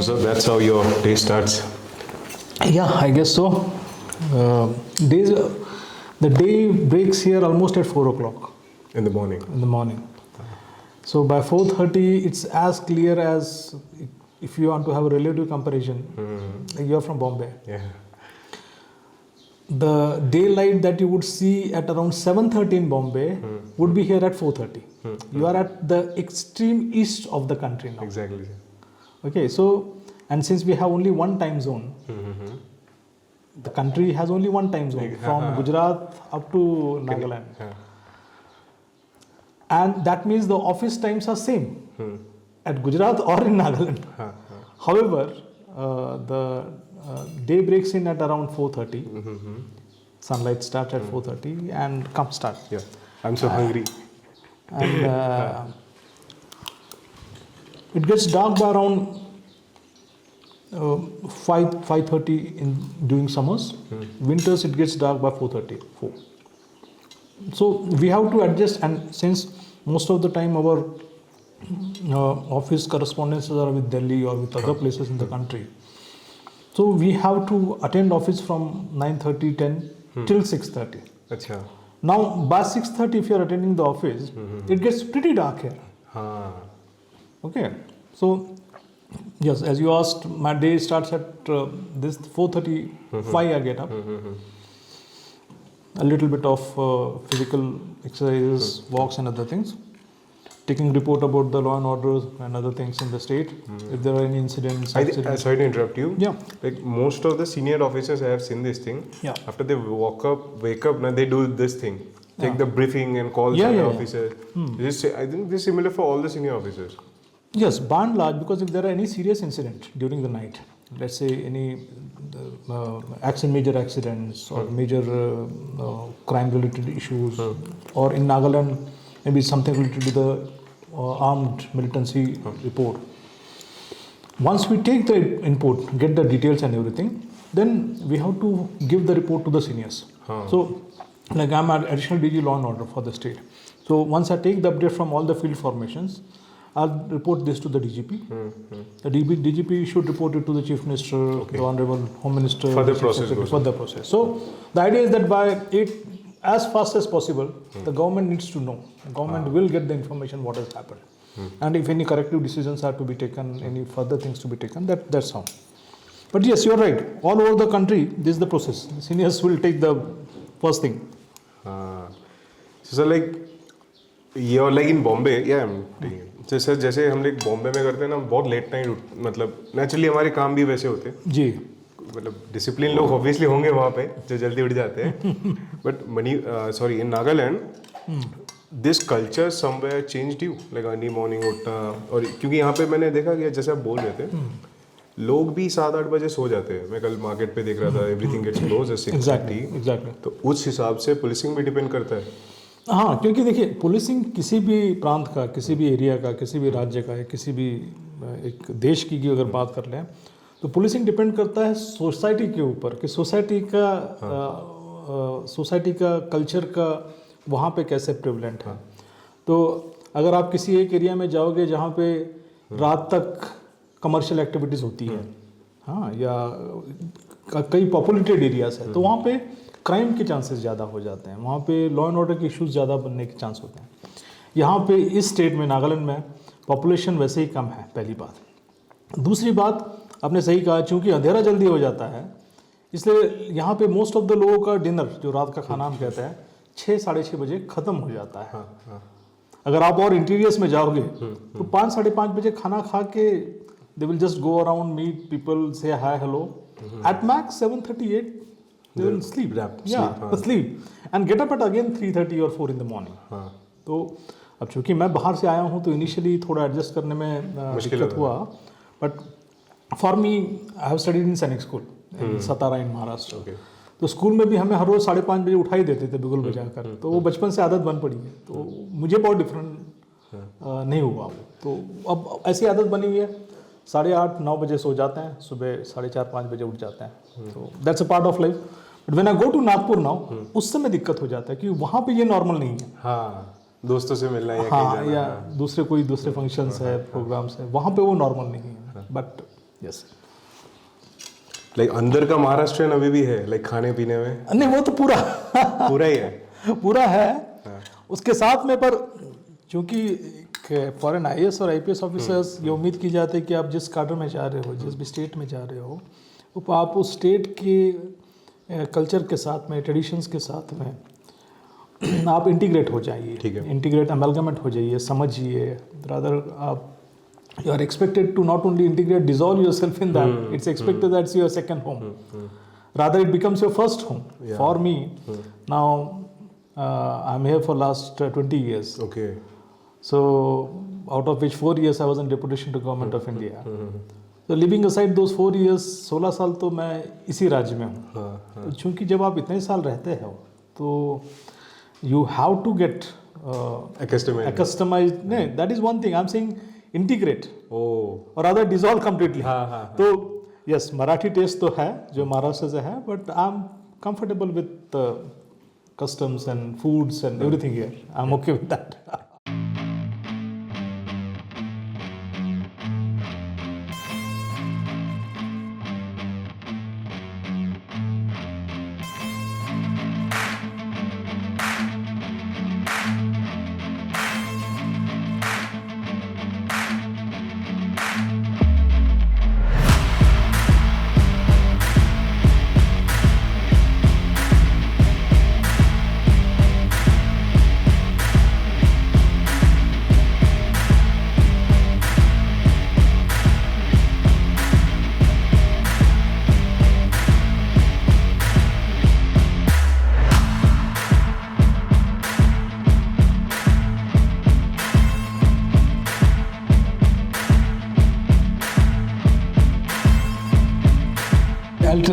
So that's how your day starts. Yeah, I guess so. Days, the day breaks here almost at 4 o'clock In the morning. in the morning. So by 4:30, it's as clear as if you want to have a relative comparison. You're from Bombay. Yeah. The daylight that you would see at around 7:30 in Bombay would be here at 4:30. You are at the extreme east of the country now. Exactly. Okay, so and since we have only one time zone, the country has only one time zone from Gujarat up to Nagaland, Yeah. and that means the office times are same at Gujarat or in Nagaland. However, the day breaks in at around 4:30. Sunlight starts at 4:30 and come start. Yeah. I'm so hungry. And it gets dark by around 5:30 in during summers. Winters it gets dark by 4:30. 4. So we have to adjust, and since most of the time our office correspondences are with Delhi or with other places in the country, so we have to attend office from 9:30, 10 till 6:30. अच्छा. Now by 6:30, if you are attending the office, it gets pretty dark here. हाँ. Okay, so yes, as you asked, my day starts at this 4:35. I get up, a little bit of physical exercises, walks, and other things. Taking report about the law and order and other things in the state. If there are any incidents. Sorry to interrupt you. Yeah. Like most of the senior officers, I have seen this thing. Yeah. After they wake up, now they do this thing. Take the briefing and call senior officers. I think this is similar for all the senior officers. Yes, by and large, because if there are any serious incident during the night, let's say any major accidents or major crime-related issues, or in Nagaland, maybe something related to the armed militancy report. Once we take the input, get the details and everything, then we have to give the report to the seniors. So, like I'm an additional DG law and order for the state. So once I take the update from all the field formations, I'll report this to the DGP. The DGP should report it to the Chief Minister, the Honorable Home Minister. Further process. So the idea is that by 8, as fast as possible, the government needs to know. The government will get the information what has happened. And if any corrective decisions are to be taken, any further things to be taken, that's how. But yes, you're right. All over the country, this is the process. The seniors will take the first thing. So like you're like in Bombay, yeah, I'm taking it. So sir जैसे हम लोग बॉम्बे में करते हैं ना, बहुत late night, मतलब naturally हमारे काम भी वैसे होते हैं जी. मतलब डिसिप्लिन लोग ऑब्वियसली होंगे वहाँ पे जो जल्दी उठ जाते हैं. But in Nagaland this culture somewhere changed you, like early morning उठना. और क्योंकि यहाँ पे मैंने देखा कि जैसे आप बोल रहे थे, लोग भी 7-8 बजे सो जाते हैं. मैं कल मार्केट पे देख रहा था, everything gets close at 6:30. Exactly. तो उस हिसाब से पुलिसिंग भी डिपेंड करता है. हाँ, क्योंकि देखिए पुलिसिंग किसी भी प्रांत का, किसी भी एरिया का, किसी भी राज्य का, किसी भी एक देश की अगर बात कर लें, तो पुलिसिंग डिपेंड करता है सोसाइटी के ऊपर कि सोसाइटी का कल्चर का वहाँ पे कैसे प्रिवलेंट है. तो अगर आप किसी एक एरिया में जाओगे जहाँ पे रात तक कमर्शियल एक्टिविटीज़ होती है, हाँ, या कई पॉपुलेटेड एरियाज है, तो वहाँ पे क्राइम के चांसेस ज़्यादा हो जाते हैं. वहाँ पे लॉ एंड ऑर्डर के इश्यूज ज़्यादा बनने के चांस होते हैं. यहाँ पे इस स्टेट में, नागालैंड में, पॉपुलेशन वैसे ही कम है, पहली बात. दूसरी बात, आपने सही कहा, चूँकि अंधेरा जल्दी हो जाता है, इसलिए यहाँ पे मोस्ट ऑफ द लोगों का डिनर, जो रात का खाना हम कहते हैं, 6-6:30 बजे ख़त्म हो जाता है. अगर आप और इंटीरियर्स में जाओगे तो 5-5:30 बजे खाना खा के they will just go around, meet people, say hi hello. At max 7:38 they will sleep. Sleep and get up at again 3:30 or 4 in the morning. तो अब चूंकि मैं बाहर से आया हूँ तो इनिशियली थोड़ा एडजस्ट करने में दिक्कत हुआ. But for me, I have studied in सैनिक स्कूल इन सतारा इन महाराष्ट्र. तो स्कूल में भी हमें हर रोज़ 5:30 बजे उठा ही देते थे बिगुल बजाकर. तो वो बचपन से आदत बन पड़ी है. तो मुझे बहुत डिफरेंट नहीं हुआ वो. तो अब ऐसी आदत बनी हुई है, 8:30-9 बजे सो जाते हैं, सुबह 4:30-5 बजे उठ जाते हैं. तो that's a part of life. But when I go to Nagpur now, उस समय दिक्कत हो जाता है कि वहाँ पे ये नॉर्मल नहीं है. हाँ, दोस्तों से मिलना या हाँ, या दूसरे फंक्शंस है, प्रोग्राम्स है, वहाँ पे वो नॉर्मल नहीं है. But yes. लाइक अंदर का महाराष्ट्रियन अभी भी है, लाइक खाने पीने में नहीं वो तो पूरा पूरा ही है। पूरा है। उसके साथ में पर क्योंकि फॉरेन IAS और IPS ऑफिसर्स ये उम्मीद की जाती है कि आप जिस कार्डर में जा रहे हो, जिस भी स्टेट में जा रहे हो, तो आप उस स्टेट के कल्चर के साथ में, ट्रेडिशंस के साथ में आप इंटीग्रेट हो जाइए। ठीक है। इंटीग्रेट अमेलगमेंट हो जाइए, समझिए। रादर आप you are expected to not only integrate, dissolve yourself in that. It's expected that's your second home. Rather, it becomes your first home. Yeah. For me, now I'm here for last 20 years. Okay. So, out of which 4 years I was in deputation to government of India. So, leaving aside those 4 years, 16 साल तो मैं इसी राज्य में हूँ। तो चूँकि जब आप इतने साल रहते हो, तो you have to get accustomed. No, that is one thing. I'm saying integrate. और अदर डिजॉल्व कम्प्लीटली। तो यस, मराठी टेस्ट तो है जो महाराष्ट्र से है, but I am comfortable with customs and foods and everything here. I am okay with that.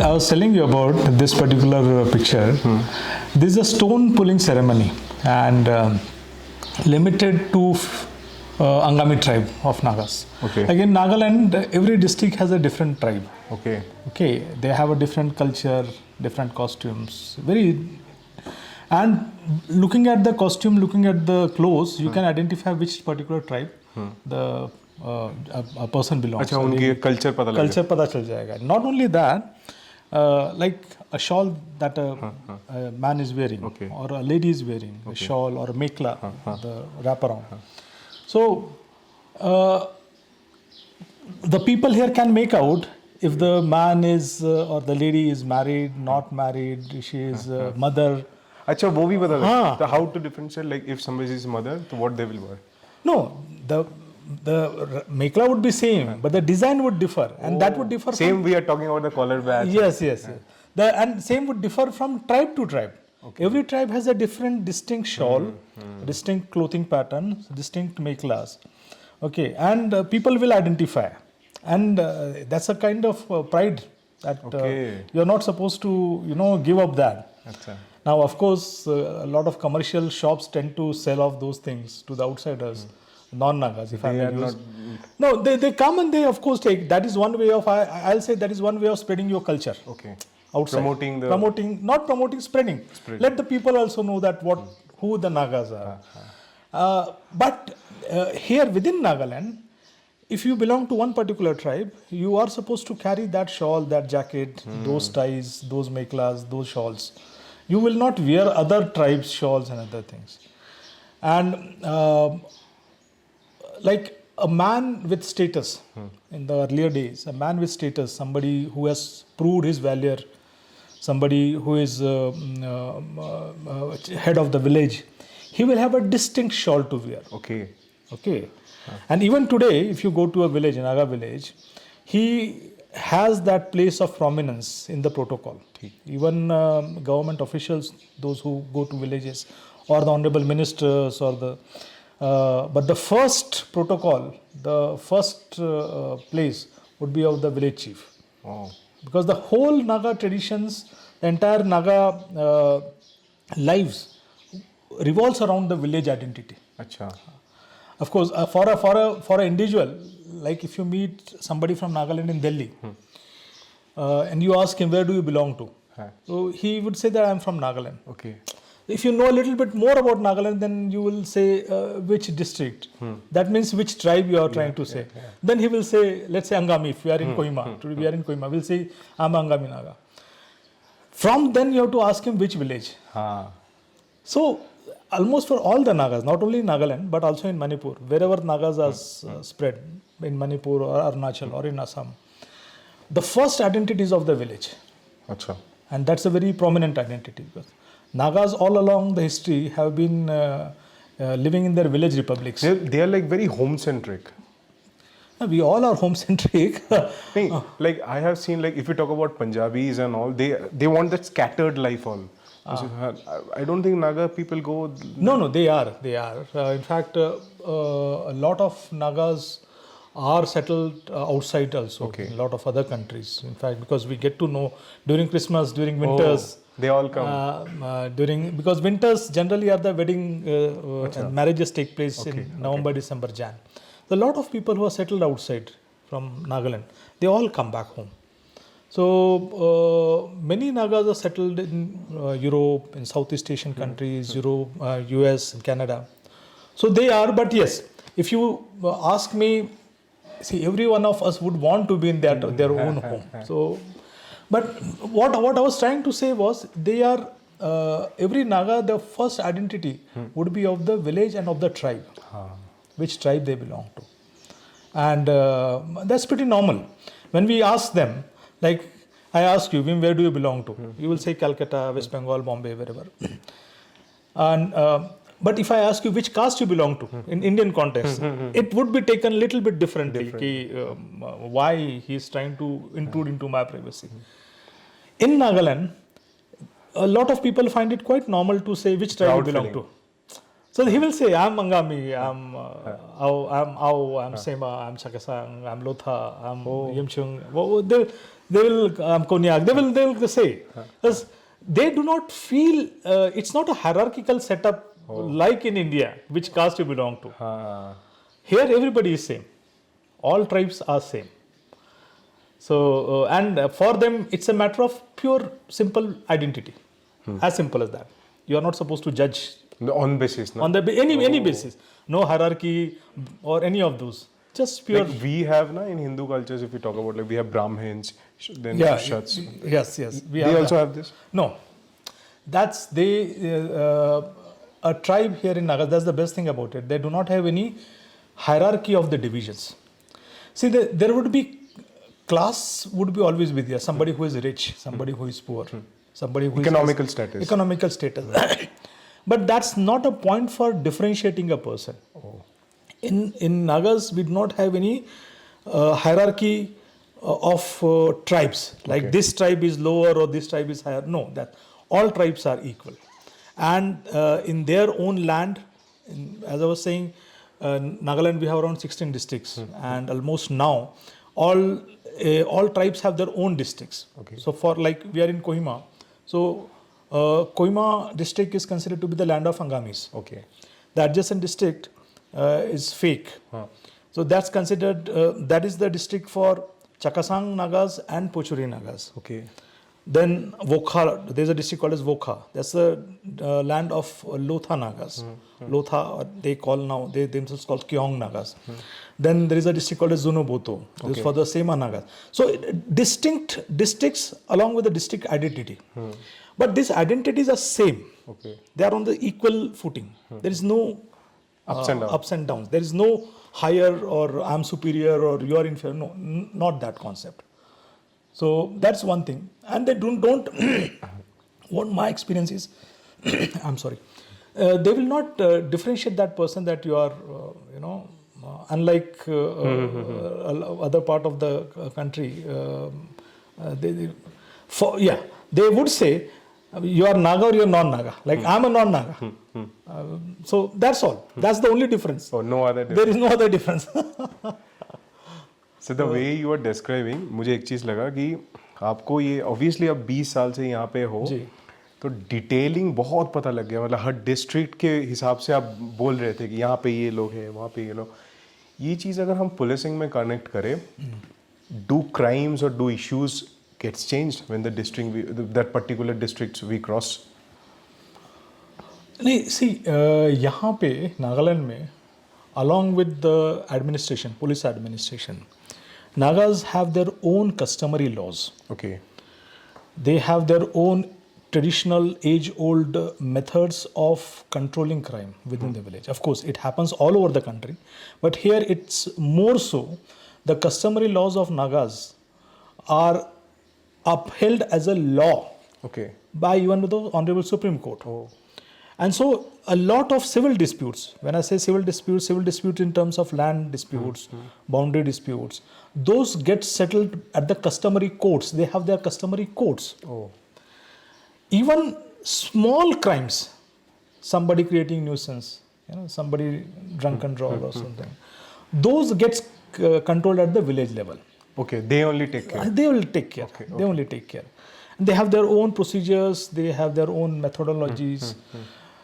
I was telling you about this particular picture. This is a stone pulling ceremony and limited to Angami tribe of Nagas. Okay. Again, Nagaland, every district has a different tribe. Okay. Okay, they have a different culture, different costumes. And looking at the costume, looking at the clothes, you can identify which particular tribe a person belongs. अच्छा, उनकी culture पता चल जाएगा. Not only that, like a shawl that a man is wearing, Okay. or a lady is wearing, a shawl or a mekla, the wraparound. So the people here can make out if the man is or the lady is married, not married, she is mother. अच्छा, वो भी पता लगता है. How to differentiate, like if somebody is mother, so what they will wear? No, the mekla would be same, but the design would differ, and that would differ. Same, we are talking about the collar badge. Yes. And same would differ from tribe to tribe. Okay. Every tribe has a different distinct shawl, distinct clothing pattern, distinct meklas. Okay, and people will identify, and that's a kind of pride that you're not supposed to, give up that. अच्छा. Now, of course, a lot of commercial shops tend to sell off those things to the outsiders, non-Nagas. If I may use. No, they come and they of course take. That is one way of. I'll say that is one way of spreading your culture. Okay. Outside. Not promoting, spreading. Let the people also know that who the Nagas are. But here within Nagaland, if you belong to one particular tribe, you are supposed to carry that shawl, that jacket, those ties, those meklas, those shawls. You will not wear other tribes' shawls and other things. And like a man with status, in the earlier days, a man with status, somebody who has proved his valor, somebody who is head of the village, he will have a distinct shawl to wear. Okay. And even today, if you go to a village, a Naga village, he has that place of prominence in the protocol. Even government officials, those who go to villages, or the honorable ministers, or but the first protocol, the first place would be of the village chief. Wow. Because the whole Naga traditions, the entire Naga lives revolves around the village identity. अच्छा. Of course, for an individual, like if you meet somebody from Nagaland in Delhi, and you ask him, where do you belong to? So he would say that I am from Nagaland. Okay. if you know a little bit more about Nagaland, then you will say which district. That means which tribe you are trying to say. Then he will say, let's say Angami, if we are in Kohima. Today we are in Kohima. We'll say, I'm Angami Naga. From then you have to ask him which village. So, almost for all the Nagas, not only in Nagaland, but also in Manipur, wherever Nagas are spread, in Manipur or Arunachal or in Assam, the first identity is of the village. अच्छा. And that's a very prominent identity. Because Nagas all along the history have been living in their village republics. They are like very home centric. We all are home centric. Like I have seen, like if you talk about Punjabis and all, they want that scattered life all. I don't think Naga people go. No, they are. In fact, a lot of Nagas are settled outside also. Okay. In a lot of other countries. In fact, because we get to know during Christmas, during winters. They all come. Because winters generally are the wedding and marriages take place in November, December, Jan. So a lot of people who are settled outside from Nagaland, they all come back home. So many Nagas are settled in Europe, in Southeast Asian countries, Europe, US, and Canada. So they are, but yes, if you ask me, see, every one of us would want to be in their own home. So, but what I was trying to say was, they are every Naga, the first identity would be of the village and of the tribe, which tribe they belong to, and that's pretty normal. When we ask them, like I ask you, Vim, where do you belong to? You will say Calcutta, West Bengal, Bombay, wherever. And but if I ask you which caste you belong to in Indian context, it would be taken a little bit differently. Why he is trying to intrude into my privacy. In Nagaland, a lot of people find it quite normal to say which tribe you belong to. So he will say, I'm Angami, I'm Ao, I'm Sema, I'm Chakasang, I'm Lotha, I'm Yimchung. They will, Konyak, they will say. Because they do not feel, it's not a hierarchical setup like in India, which caste you belong to. Here everybody is same. All tribes are same. So, and for them, it's a matter of pure, simple identity. As simple as that. You are not supposed to judge. On basis, no? On the any basis. No hierarchy or any of those. Just pure. Like we have in Hindu cultures, if we talk about, like we have Brahmins, then Shats. Yes. They also have this? No. That's a tribe here in Naga. That's the best thing about it. They do not have any hierarchy of the divisions. See, there would be class would be always with you. Somebody who is rich, somebody who is poor, somebody who economical status. Economical status. But that's not a point for differentiating a person. In Nagas, we do not have any hierarchy of tribes. Like this tribe is lower or this tribe is higher. No, that all tribes are equal. And in their own land, as I was saying, Nagaland we have around 16 districts, and almost now all tribes have their own districts. So for like we are in Kohima, so Kohima district is considered to be the land of Angamis. The adjacent district is fake. So that's considered, that is the district for Chakasang Nagas and Pochuri Nagas. Then Vokha, there's a district called as Vokha. That's the land of Lotha Nagas. Lotha, they call now, they themselves called Kyong Nagas. Then there is a district called as Zunoboto. This is for the Sema Nagas. So distinct districts along with the district identity. But these identities are same. They are on the equal footing. There is no ups and downs. There is no higher or I'm superior or you are inferior. No, not that concept. So that's one thing. And they don't what my experience is, I'm sorry, they will not differentiate that person that you are, unlike other part of the country. They would say, you are Naga or you are non-Naga. Like I'm a non-Naga. So that's all. That's the only difference. No other difference. There is no other difference. So the way you are describing, मुझे एक चीज़ लगा कि आपको ये obviously आप 20 साल से यहाँ पे हो, तो डिटेलिंग बहुत पता लग गया. मतलब हर डिस्ट्रिक्ट के हिसाब से आप बोल रहे थे कि यहाँ पे ये लोग हैं, वहाँ पे ये लोग. ये चीज़ अगर हम पुलिसिंग में कनेक्ट करें, do crimes or do issues gets changed when the district that particular districts we cross? नहीं सी यहाँ पे नागालैंड में along with the administration, police administration, Nagas have their own customary laws. Okay. They have their own traditional age-old methods of controlling crime within the village. Of course, it happens all over the country, but here it's more so. The customary laws of Nagas are upheld as a law Okay. by even the Honorable Supreme Court. Oh. And so a lot of civil disputes, when I say civil disputes in terms of land disputes, boundary disputes, those get settled at the customary courts. They have their customary courts. Oh. Even small crimes, somebody creating nuisance, somebody drunk and drove or something, those gets controlled at the village level. Okay. They only take care. They will take care. Okay, They only take care. And they have their own procedures. They have their own methodologies.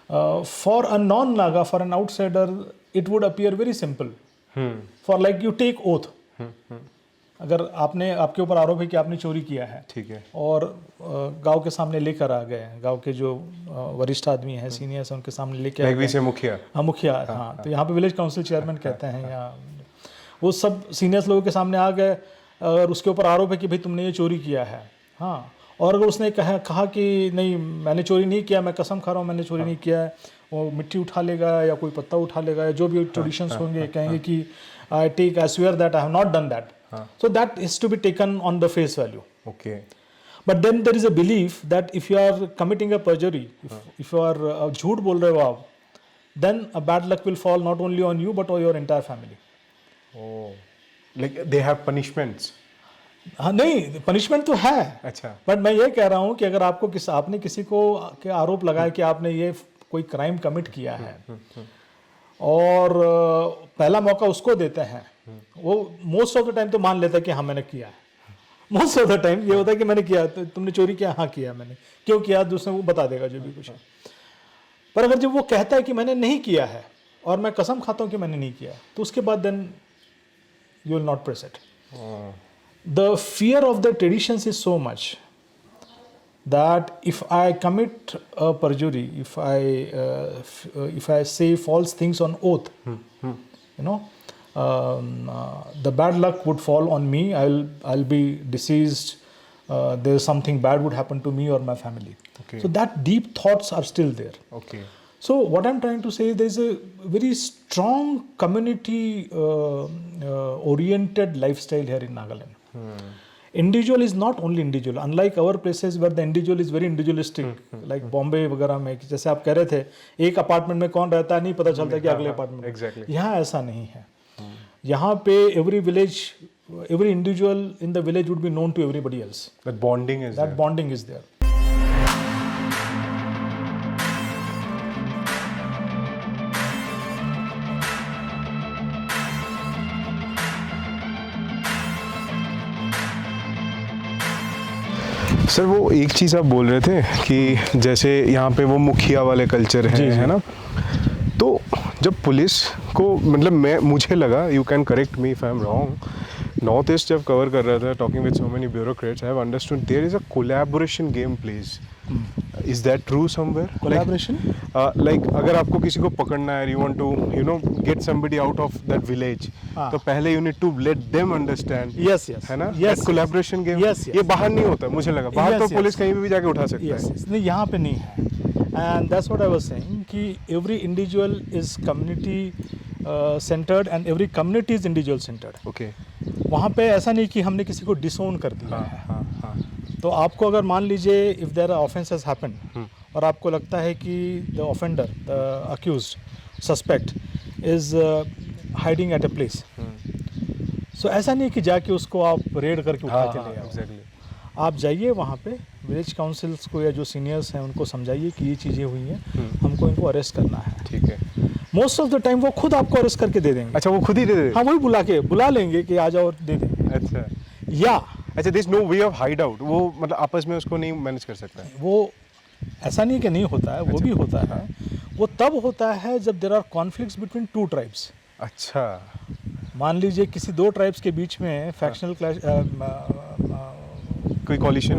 For a non-Naga, for an outsider, it would appear very simple. For like you take oath. अगर आपके ऊपर आरोप है कि आपने चोरी किया है, ठीक है, और गांव के सामने लेकर आ गए, गांव के जो वरिष्ठ आदमी हैं, सीनियर्स, उनके सामने लेके आ गए, मुखिया, हाँ मुखिया, हाँ, तो यहाँ पे विलेज काउंसिल चेयरमैन कहते हैं, या वो सब सीनियर्स लोगों के सामने आ गए, अगर उसके ऊपर आरोप है कि भाई तुमने ये चोरी किया है, हाँ, और अगर उसने कहा कि नहीं मैंने चोरी नहीं किया, मैं कसम खा रहा हूँ मैंने चोरी नहीं किया है, वो मिट्टी उठा लेगा या कोई पत्ता उठा लेगा, या जो भी ट्रेडिशंस होंगे, कहेंगे कि I take I swear that I have not done that. So that is to be taken on the face value. Okay. But then there is a belief that if you are committing a perjury, if you are झूठ बोल रहे हो आप, then a bad luck will fall not only on you but on your entire family. Oh. Like they have punishments. हाँ नहीं, punishment तो है. अच्छा. बट मैं ये कह रहा हूँ कि अगर आपने किसी को के आरोप लगाया कि आपने ये कोई क्राइम कमिट किया है, और पहला मौका उसको देते हैं, वो मोस्ट ऑफ द टाइम तो मान लेता है कि हाँ मैंने किया है. मोस्ट ऑफ द टाइम ये होता है कि मैंने किया, तो तुमने चोरी किया, हाँ किया मैंने, क्यों किया, दूसरे को बता देगा जो भी कुछ है. पर अगर जब वो कहता है कि मैंने नहीं किया है और मैं कसम खाता हूँ कि मैंने नहीं किया, तो उसके बाद then you will not press it. The fear of the traditions is so much that if I commit a perjury, if I say false things on oath, the bad luck would fall on me. I'll be deceased. There's something bad would happen to me or my family. Okay. So that deep thoughts are still there. Okay. So what I'm trying to say, there's a very strong community oriented lifestyle here in Nagaland. Individual is not only individual, unlike our places where the individual is very individualistic, like Bombay वगैरह में, जैसे आप कह रहे थे, एक apartment में कौन रहता है नहीं पता चलता कि अगले अपार्टमेंट में. Exactly. यहाँ ऐसा नहीं है. यहाँ पे every individual in the village would be known to everybody else. That bonding is there. Bonding is there. Sir वो एक चीज़ आप बोल रहे थे कि जैसे यहाँ पे वो मुखिया वाले कल्चर है ना, तो जब पुलिस को, मतलब मुझे लगा, you can correct me if I am wrong, north east जब कवर कर रहा था, talking with so many bureaucrats, I have understood there is a collaboration game plays. Is that true somewhere? Collaboration like अगर आपको किसी को पकड़ना है, you want to get somebody out of that village, तो पहले you need to let them understand. Yes है ना, कोलैबोरेशन गेम. ये बाहर नहीं होता, मुझे लगा बाहर तो पुलिस कहीं भी जाके उठा सकता है. नहीं, यहाँ पे नहीं है. And that's what I was saying कि every individual is community centred and every community is individual centred. Okay. वहाँ पे ऐसा नहीं कि हमने किसी को डिसोन कर दिया है. तो आपको अगर मान लीजिए if there are offences happen और आपको लगता है कि the offender, the accused, suspect is hiding at a place, so ऐसा नहीं कि जाके उसको आप रेड करके उठा के ले आओ. एग्जैक्टली. आप जाइए वहाँ पे विलेज काउंसिल्स को या जो सीनियर्स हैं उनको समझाइए कि ये चीज़ें हुई हैं, हमको इनको अरेस्ट करना है. ठीक है. मोस्ट ऑफ द टाइम वो खुद आपको अरेस्ट करके दे देंगे. अच्छा, वो खुद ही दे देंगे? हाँ, वही बुला लेंगे कि आ जाओ और दे देंगे. अच्छा. या अच्छा, this no way of hideout, वो मतलब आपस में उसको नहीं मैनेज कर सकता है? वो ऐसा नहीं कि नहीं होता है, वो भी होता है. वो तब होता है जब there are conflicts between two tribes. अच्छा. मान लीजिए किसी दो ट्राइब्स के बीच में फैक्शनल क्लैश, कोई कॉलिशन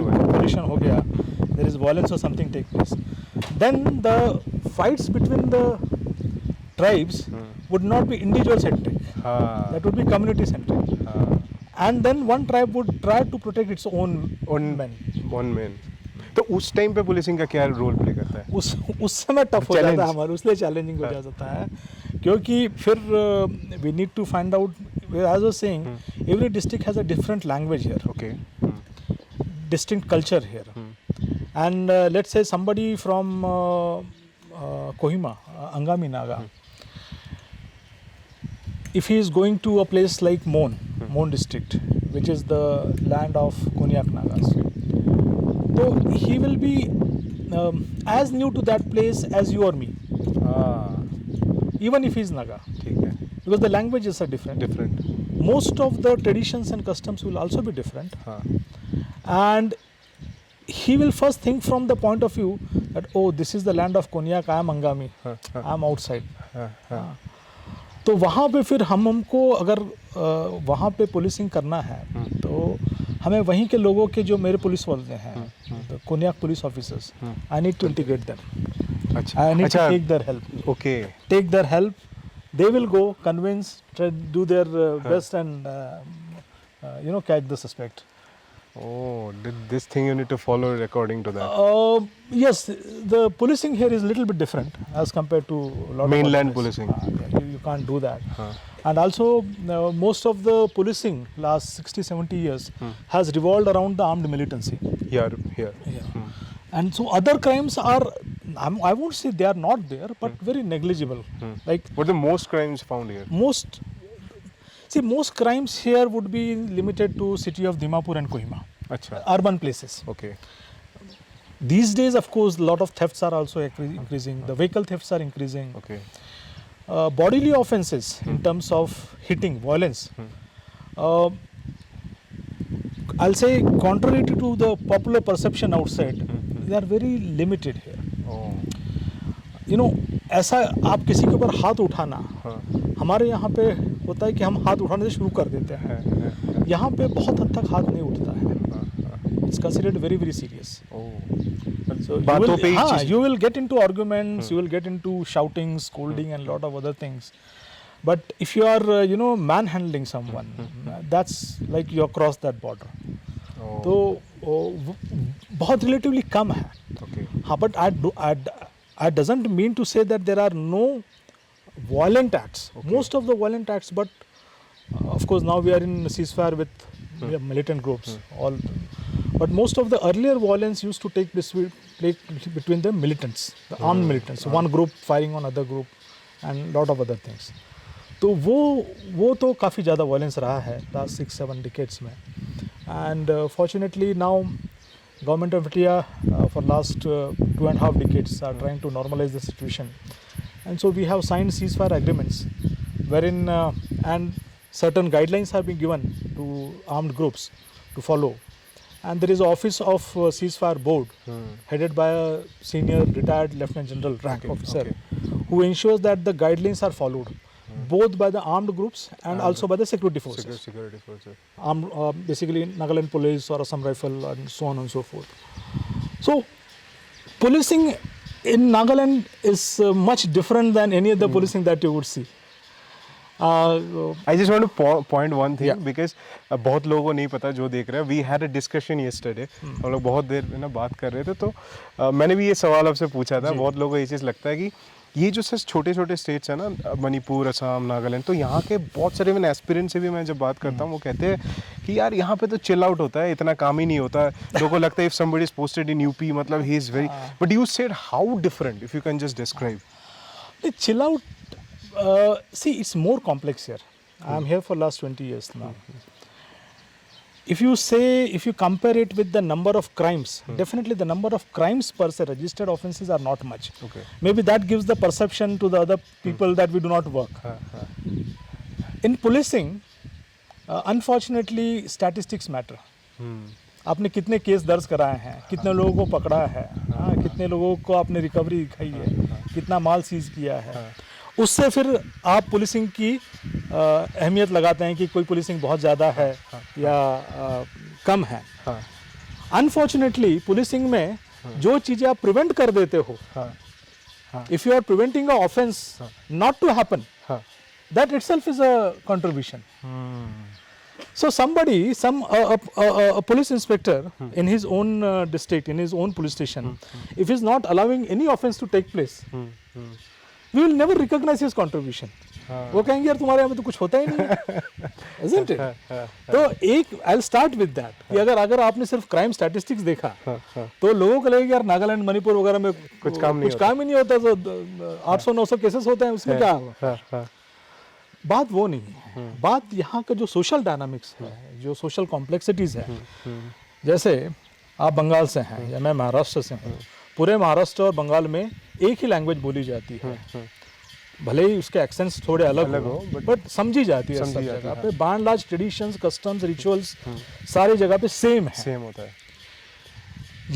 हो गया, देयर इज वायलेंस और something take place. then the fights between the tribes would not be individual centric. हाँ That would be community centric. हाँ And then one tribe would try to protect its own men. One man. तो उस time पे policing का क्या role play करता है? उस समय टफ हो जाता Challenge. है हमारे, उसलिए चैलेंजिंग हो जाता है, क्योंकि फिर we need to find out, as I was saying, every district has a different language here, okay distinct culture here. And let's say somebody from Kohima, Angami Naga, if he is going to a place like Mon district, which is the land of Konyak Nagas, so he will be as new to that place as you or me, हाँ even if he is Naga, ठीक है, because the languages are different. Different Most of the traditions and customs will also be different. हाँ And he will first think from the point of view that, oh, this is the land of Konyak, I am Angami, I am outside. हाँ हाँ तो वहाँ पे फिर हमको अगर वहाँ पे पुलिसिंग करना है तो हमें वहीं के लोगों के जो मेरे पुलिस वाले हैं, Konyak police officers, I need to integrate them, अच्छा आई नीड टू अच्छा take their help, okay take their help. They will go, convince, try to do their best and catch the suspect. Oh, this thing you need to follow according to that. Yes, the policing here is a little bit different as compared to a lot Mainland of other places. policing. You can't do that. हाँ And also, most of the policing last 60-70 years has revolved around the armed militancy. here And so other crimes are, I won't say they are not there, but very negligible. Like what the most crimes found here? most crimes here would be limited to city of Dimapur and Kohima, अच्छा urban places. okay These days, of course, a lot of thefts are also increasing. The vehicle thefts are increasing. okay Bodily offences in terms of hitting, violence. I'll say, contrary to the popular perception outside, they are very limited here. oh ऐसा आप किसी के ऊपर हाथ उठाना, हाँ हमारे यहाँ पे होता है कि हम हाथ उठाने से शुरू कर देते हैं, यहाँ पे बहुत हद तक हाथ नहीं उठता है. It's considered very very serious. So बातों पे ही चीज़- you will get into arguments, you will get into shouting, scolding, and lot of other things. But if you are, manhandling someone, that's like you have crossed that border. तो बहुत relatively कम है. okay हाँ, but I doesn't mean to say that there are no violent acts. Most of the violent acts, but of course now we are in ceasefire with militant groups. But most of the earlier violence used to take place between the militants, the armed militants. One group firing on other group, and lot of other things. तो वो तो काफ़ी ज़्यादा violence रहा है last 6-7 decades में. And fortunately now government of India for last 2.5 decades are trying to normalize the situation, and so we have signed ceasefire agreements wherein and certain guidelines have been given to armed groups to follow, and there is an office of ceasefire board headed by a senior retired lieutenant general rank officer who ensures that the guidelines are followed both by the armed groups and also by the security forces. security forces Basically Nagaland police or Assam Rifle and so on and so forth. So policing in Nagaland is much different than any other policing that you would see. I just want to point one thing Yeah. because बहुत लोगों को नहीं पता जो देख रहे हैं. We had a discussion yesterday. हम लोग बहुत देर ना बात कर रहे थे तो मैंने भी ये सवाल आपसे पूछा था. बहुत लोगों को ये चीज़ लगता है कि ये जो सच छोटे छोटे स्टेट्स हैं ना, मणिपुर, असम, नागालैंड, तो यहाँ के बहुत सारे मैंने एस्पिरेंट से भी मैं जब बात करता हूँ वो कहते हैं कि यार यहाँ पे तो चिल आउट होता है, इतना काम ही नहीं होता. लोगों को लगता है if somebody is posted in UP मतलब he is very, but you said how different, if you can just describe. Chill out. See, it's more complex here. I am here for last 20 years now. If you compare it with the number of crimes, definitely the number of crimes per se registered offences are not much. Okay. Maybe that gives the perception to the other people that we do not work. In policing, unfortunately, statistics matter. आपने कितने case दर्ज कराए हैं, कितने लोगों को पकड़ा है, कितने लोगों को आपने रिकवरी दिखाई है, कितना माल सीज किया है, उससे फिर आप पुलिसिंग की अहमियत लगाते हैं कि कोई पुलिसिंग बहुत ज़्यादा है या कम है. अनफॉर्चुनेटली पुलिसिंग में जो चीजें आप प्रिवेंट कर देते हो, if you are preventing a offense not to happen, that itself is a contribution. So somebody, a police inspector in his own district, in his own police station, if he is not allowing any offense to take place, we will never recognize his contribution. वो कहेंगे यार तुम्हारे यहाँ में तो कुछ होता ही नहीं है, isn't it? तो एक I'll start with that कि अगर आपने सिर्फ क्राइम स्टैटिस्टिक्स देखा तो लोगों को लगेगा यार नागालैंड मणिपुर वगैरह में कुछ काम ही नहीं होता, तो 800-900 केसेस होते हैं, उसमें क्या होगा? बात वो नहीं है, बात यहाँ का जो सोशल डायनामिक्स है, जो सोशल कॉम्प्लेक्सिटीज है, जैसे आप बंगाल से हैं या मैं महाराष्ट्र से हूँ, पूरे महाराष्ट्र और बंगाल में एक ही लैंग्वेज बोली जाती है, भले ही उसके एक्सेंट्स थोड़े अलग हो बट समझी जाती है सब जगह पे, by and large traditions, customs, rituals सारी जगह पे सेम होता है।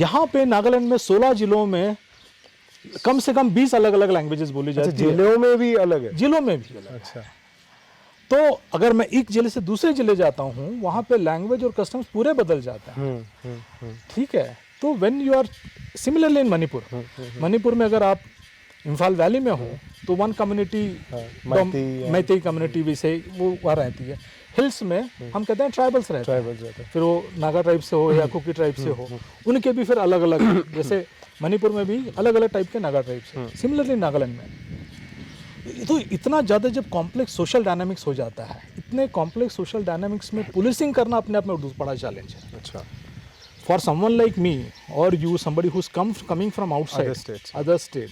यहाँ पे नागालैंड में 16 जिलों में कम से कम 20 अलग अलग लैंग्वेजेस बोली जाती है। जिलों में भी अलग है? जिलों में भी अलग। अच्छा। तो अगर मैं एक जिले से दूसरे जिले जाता हूँ, वहाँ पे लैंग्वेज और कस्टम्स पूरे बदल जाते हैं। ठीक है, तो when you are similarly in Manipur में अगर आप इम्फाल वैली में हो तो वन कम्युनिटी, मैतेई कम्युनिटी भी से वो वहाँ रहती है। हिल्स में हम कहते हैं ट्राइबल्स रहते हैं, फिर वो नागा ट्राइब से हो या कुकी ट्राइब से हो, उनके भी फिर अलग अलग, जैसे मणिपुर में भी अलग अलग टाइप के नागा ट्राइब्स हैं, सिमिलरली नागालैंड में। तो इतना ज़्यादा जब कॉम्प्लेक्स सोशल डायनामिक्स हो जाता है, इतने कॉम्प्लेक्स सोशल डायनामिक्स में पुलिसिंग करना अपने आप में बड़ा चैलेंज है। अच्छा। फॉर समवन लाइक मी और you, somebody who is coming from outside other state,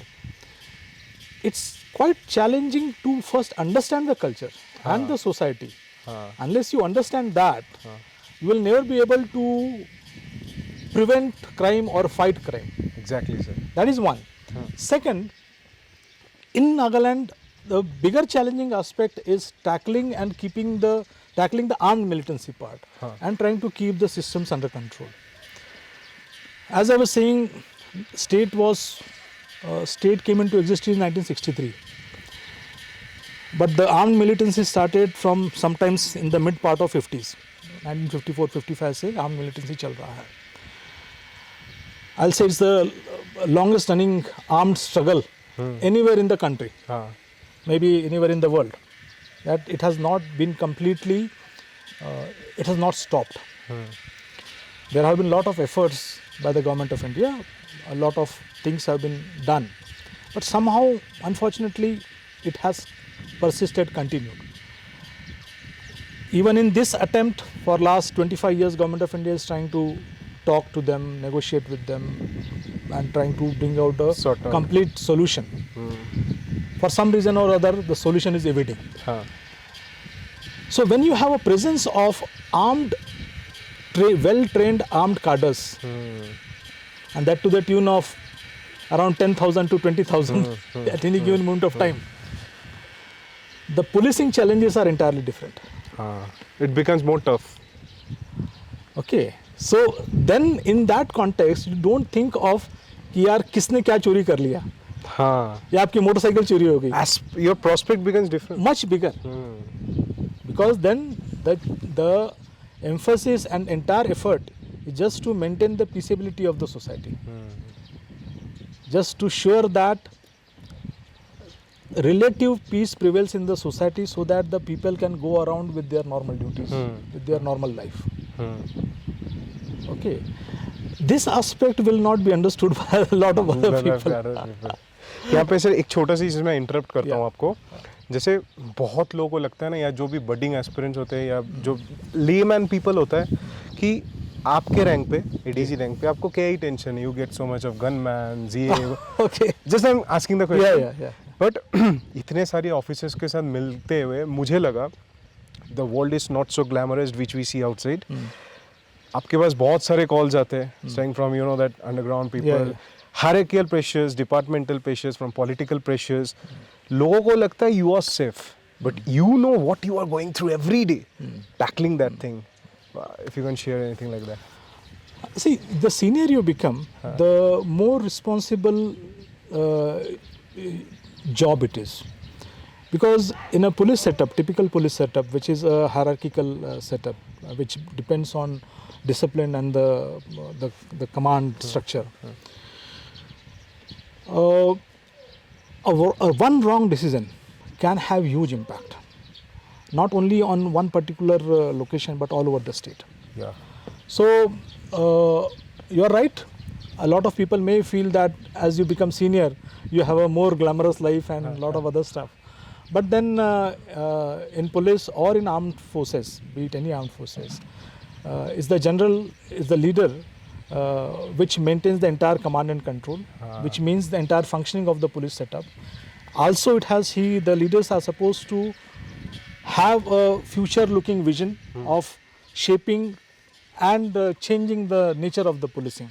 it's quite challenging to first understand the culture and the society. Unless you understand that, you will never be able to prevent crime or fight crime. Exactly, sir. That is one. Second, in Nagaland, the bigger challenging aspect is tackling the armed militancy part and trying to keep the systems under control. As I was saying, state came into existence in 1963, but the armed militancy started from sometimes in the mid part of 50s, 1954-55 से armed militancy चल रहा है। I'll say it's the longest running armed struggle anywhere in the country, maybe anywhere in the world, that it has not been completely, it has not stopped. There have been a lot of efforts by the government of India, a lot of things have been done, but somehow, unfortunately, it has persisted, continued. Even in this attempt, for last 25 years, Government of India is trying to talk to them, negotiate with them, and trying to bring out a complete solution. For some reason or other, the solution is evading. So when you have a presence of armed, well-trained armed cadres, and that to the tune of around 10,000 to 20,000 at any given moment of time, the policing challenges are entirely different. It becomes more tough. Okay, so then in that context, you don't think of कि यार किसने क्या चोरी कर लिया, या आपकी motorcycle चोरी हो गई. Your prospect becomes different. Much bigger. Because then the emphasis and entire effort is just to maintain the peaceability of the society. Just to sure that relative peace prevails in the society so that the people can go around with their normal duties, with their normal life. Okay. This aspect will not be understood by a lot of other people. यहाँ पे sir एक छोटा सी चीज़ मैं interrupt करता हूँ आपको. जैसे बहुत लोगों को लगता है ना, या जो भी बडिंग एस्पिरेंट्स होते हैं या जो लेमैन पीपल होता है, कि आपके रैंक पे, एडीसी रैंक पे आपको क्या ही टेंशन है, you get so much of gunman, okay, just I am asking the question. But इतने सारे ऑफिसर्स के साथ मिलते हुए मुझे लगा the world is not so glamorous which we see outside. आपके पास बहुत सारे कॉल्स आते हैं, starting from you know that underground people, hierarchical pressures, departmental pressures, from political pressures. लोगों को लगता है you are safe, but you know what you are going through every day, tackling that thing. If you can share anything like that. See, the senior you become, the more responsible job it is. Because in a police setup, typical police setup, which is a hierarchical setup, which depends on discipline and the command structure. one wrong decision can have huge impact, not only on one particular location but all over the state. Yeah. So you are right. A lot of people may feel that as you become senior, you have a more glamorous life and a lot of other stuff. But then in police or in armed forces, be it any armed forces, is the general, is the leader which maintains the entire command and control, which means the entire functioning of the police setup. Also, the leaders are supposed to have a future-looking vision of shaping and changing the nature of the policing.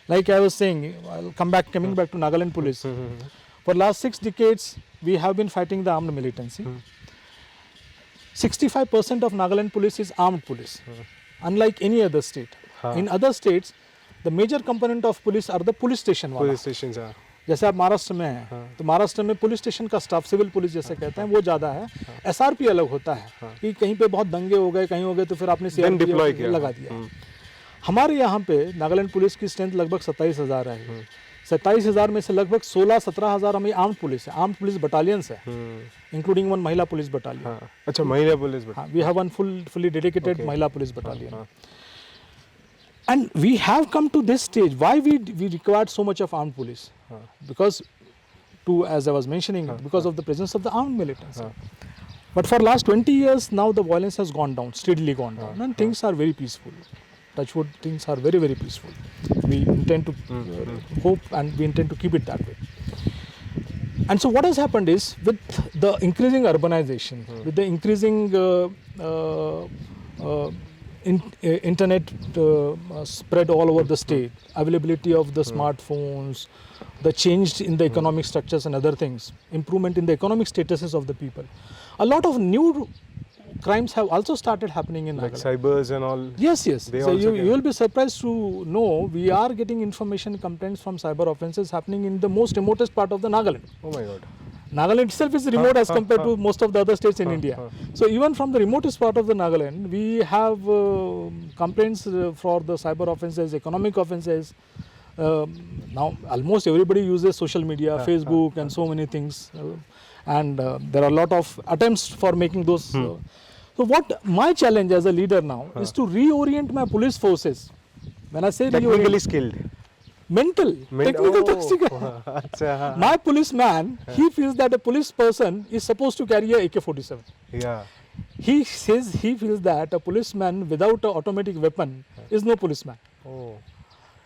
Like I was saying, coming back to Nagaland police. For last 6 decades, we have been fighting the armed militancy. 65% of Nagaland police is armed police, unlike any other state. In other states, the major component of police are the police station वाला. Police stations are. जैसे आप महाराष्ट्र में हैं, तो महाराष्ट्र में police station का staff, civil police जैसे कहते हैं, वो ज़्यादा है. एसआरपी अलग होता है कि कहीं पे बहुत दंगे हो गए, कहीं हो गए तो फिर आपने सीआरपी लगा दिया. हमारे यहाँ पे नागालैंड पुलिस की स्ट्रेंथ लगभग 27,000 है. 27,000 में से लगभग 16-17,000 हमें आर्म्ड पुलिस है, आर्म्ड पुलिस बटालियंस है, इंक्लूडिंग वन महिला पुलिस बटालियन. अच्छा, महिला police battalion. We have one fully dedicated महिला police battalion. And we have come to this stage. Why we required so much of armed police? Because, as I was mentioning, because of the presence of the armed militants. But for last 20 years now, the violence has gone down, steadily gone down, and things are very peaceful. Touchwood, things are very, very peaceful. We intend to hope, and we intend to keep it that way. And so what has happened is, with the increasing urbanization, with the increasing internet spread all over the state, availability of the smartphones, the change in the economic structures and other things, improvement in the economic statuses of the people, a lot of new crimes have also started happening in like Nagaland. cybers and all. Yes. So you will be surprised to know we are getting information complaints from cyber offences happening in the most remotest part of the Nagaland. Oh my God. Nagaland itself is remote as compared to most of the other states in India. So even from the remotest part of the Nagaland, we have complaints for the cyber offences, economic offences. Now almost everybody uses social media, Facebook and so many things. And there are a lot of attempts for making those. So what my challenge as a leader now is to reorient my police forces. When I say Technically skilled. Technical My policeman, he feels that a police person is supposed to carry a AK-47. Yeah. He says he feels that a policeman without an automatic weapon is no policeman. Oh.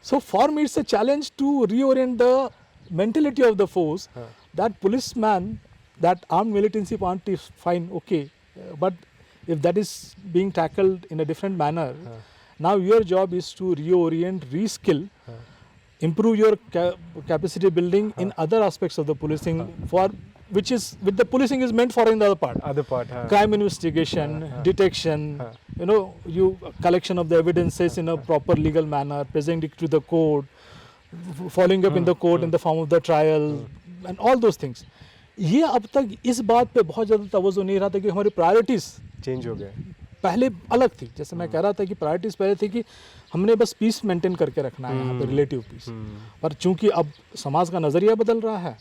So for me it's a challenge to reorient the mentality of the force, that policeman, that armed militancy part is fine, okay, but if that is being tackled in a different manner, now your job is to reorient, reskill, improve your capacity building in other aspects of the policing, for which is with the policing is meant for in the other part. Crime investigation, detection, you collection of the evidences in a proper legal manner, presenting it to the court, following up in the court in the form of the trial, and all those things. ये अब तक इस बात पे बहुत ज़्यादा तवज्जो नहीं रहा था कि हमारी प्रायोरिटीज़ चेंज हो गए. पहले अलग थी, जैसे मैं कह रहा था कि प्रायोरिटीज़ पहले थी कि हमने बस पीस मेंटेन करके रखना है यहाँ पे, रिलेटिव पीस. पर चूंकि अब समाज का नज़रिया बदल रहा है,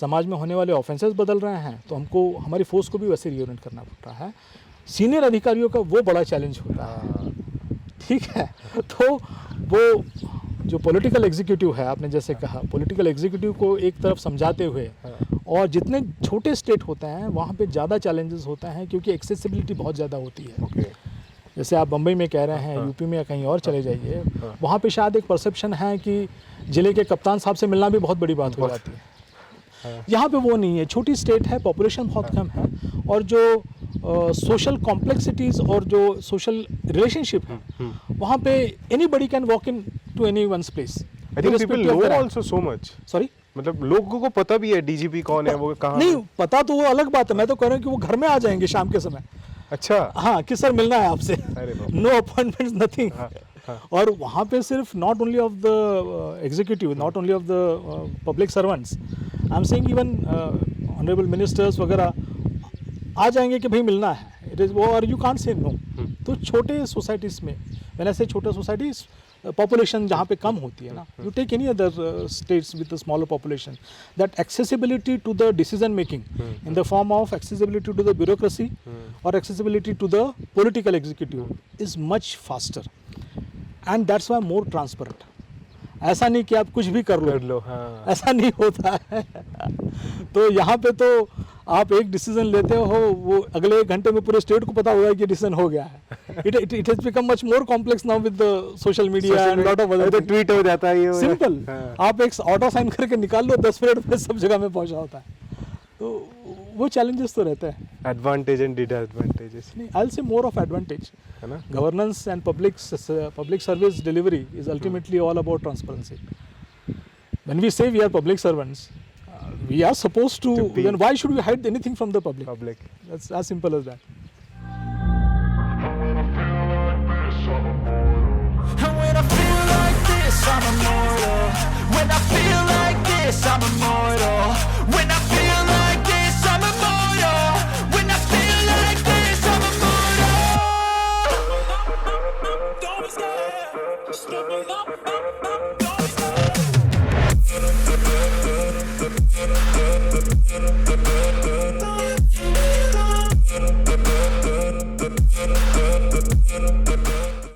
समाज में होने वाले ऑफेंसेस बदल रहे हैं, तो हमको हमारी फोर्स को भी वैसे रिओरिएंट करना पड़ रहा है. सीनियर अधिकारियों का वो बड़ा चैलेंज होता है, ठीक है. तो वो जो पॉलिटिकल एग्जीक्यूटिव है, आपने जैसे कहा, पॉलिटिकल एग्जीक्यूटिव को एक तरफ समझाते हुए, और जितने छोटे स्टेट होते हैं वहाँ पे ज़्यादा चैलेंजेस होते हैं क्योंकि एक्सेसिबिलिटी बहुत ज़्यादा होती है. जैसे आप बम्बई में कह रहे हैं, यूपी में या कहीं और चले जाइए, वहाँ पे शायद एक परसेप्शन है कि ज़िले के कप्तान साहब से मिलना भी बहुत बड़ी बात हो जाती है. यहाँ पे वो नहीं है, छोटी स्टेट है, पॉपुलेशन बहुत कम है, और जो सोशल कॉम्प्लेक्सिटीज़ और जो सोशल रिलेशनशिप है, वहाँ पे anybody can walk in to any one's place. I think people know also so much. Sorry, मतलब लोगों को पता भी है डीजीपी कौन है, वो कहाँ नहीं पता, तो वो अलग बात है. मैं तो कह रहा हूँ कि वो घर में आ जाएंगे शाम के समय. अच्छा. हाँ, कि सर मिलना है आपसे, नो अपॉइंटमेंट्स, नथिंग. और वहाँ पे सिर्फ not only of the executive, not only of the public servants, I am saying even honourable ministers वगैरह आ जाएंगे कि भाई मिलना है. इट इज़ वो, और यू कांट से नो. तो छोटे सोसाइटीज़ में, मैंने ऐसे छोटे सोसाइटीज़ पॉपुलेशन जहाँ पे कम होती है ना, you take any other states with smaller population, that accessibility to the decision making in the form of accessibility to the bureaucracy और accessibility to the political executive is much faster, and that's why more transparent. ऐसा नहीं कि आप कुछ भी कर लो, हाँ। ऐसा नहीं होता है। तो यहाँ पे तो आप एक डिसीजन लेते हो, वो अगले 1 घंटे में पूरे स्टेट को पता होगा कि डिसीजन हो गया है। It has become much more complex now with the social media and lot of अरे तो ट्वीट हो जाता है, ये सिंपल, हाँ। आप एक ऑर्डर साइन करके निकाल लो, 10 मिनट में सब जगह में पहुंचा होता है। तो वो चैलेंजेस तो रहते हैं। एडवांटेज एंड डिसएडवांटेजेस, नहीं, I will say more of advantage. है ना? Governance and public service delivery is ultimately all about transparency. When we say we are public servants, we are supposed to be. then why should we hide anything from the public? Public. That's as simple as that. And when I feel like this, I'm immortal. When I feel like this, I'm immortal. When I feel like this, I'm immortal. When I feel like this, I'm immortal. Don't be scared. Step it up.